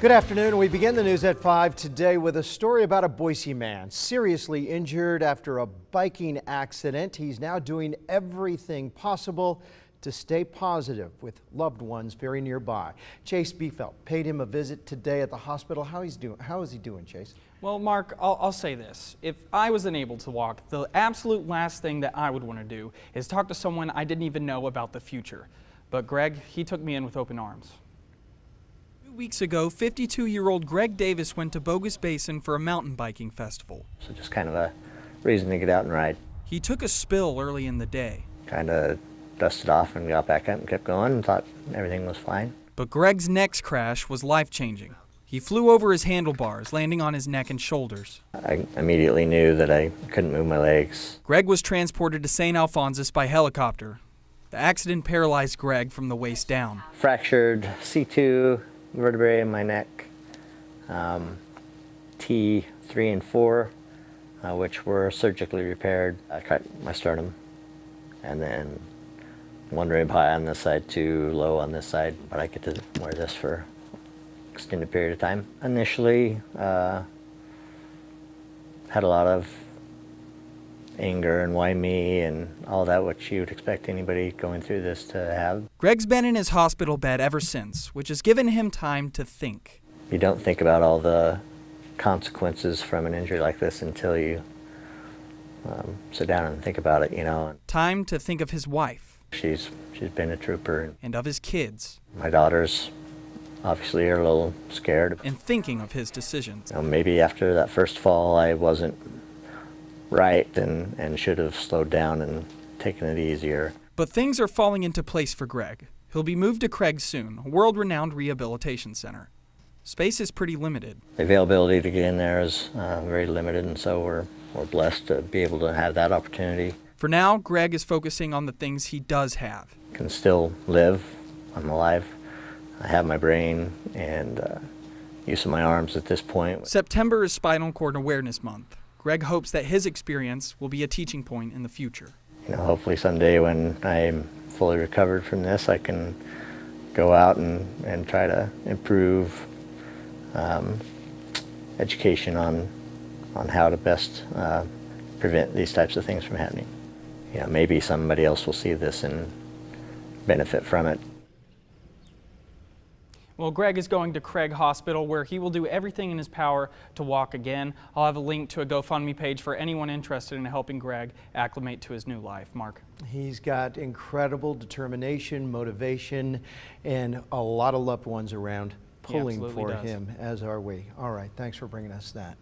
Good afternoon. We begin the news at 5 today with a story about a Boise man seriously injured after a biking accident. He's now doing everything possible to stay positive with loved ones very nearby. Chase Biefeld paid him a visit today at the hospital. How is he doing, Chase? Well, Mark, I'll say this. If I was unable to walk, the absolute last thing that I would want to do is talk to someone I didn't even know about the future. But Gregg, he took me in with open arms. 2 weeks ago, 52-year-old Gregg Davis went to Bogus Basin for a mountain biking festival. So just kind of a reason to get out and ride. He took a spill early in the day. Kind of dusted off and got back up and kept going and thought everything was fine. But Gregg's next crash was life-changing. He flew over his handlebars, landing on his neck and shoulders. I immediately knew that I couldn't move my legs. Gregg was transported to St. Alphonsus by helicopter. The accident paralyzed Gregg from the waist down. Fractured C2 vertebrae in my neck, T3 and 4, which were surgically repaired. I cut my sternum, and then one rib high on this side, two low on this side, but I get to wear this for an extended period of time. Initially, had a lot of anger and why me and all that, which you would expect anybody going through this to have. Gregg's been in his hospital bed ever since, which has given him time to think. You don't think about all the consequences from an injury like this until you sit down and think about it, you know. Time to think of his wife. She's been a trooper. And of his kids. My daughters obviously are a little scared. And thinking of his decisions. You know, maybe after that first fall I wasn't right and should have slowed down and taken it easier. But things are falling into place for Gregg. He'll be moved to Craig soon, a world-renowned rehabilitation center. Space is pretty limited. The availability to get in there is very limited, and so we're blessed to be able to have that opportunity. For now, Gregg is focusing on the things he does have. Can still live. I'm alive. I have my brain and use of my arms at this point. September is Spinal Cord Awareness Month. Gregg hopes that his experience will be a teaching point in the future. You know, hopefully someday when I'm fully recovered from this, I can go out and try to improve education on how to best prevent these types of things from happening. You know, maybe somebody else will see this and benefit from it. Well, Gregg is going to Craig Hospital, where he will do everything in his power to walk again. I'll have a link to a GoFundMe page for anyone interested in helping Gregg acclimate to his new life. Mark. He's got incredible determination, motivation, and a lot of loved ones around pulling for him, as are we. All right, thanks for bringing us that.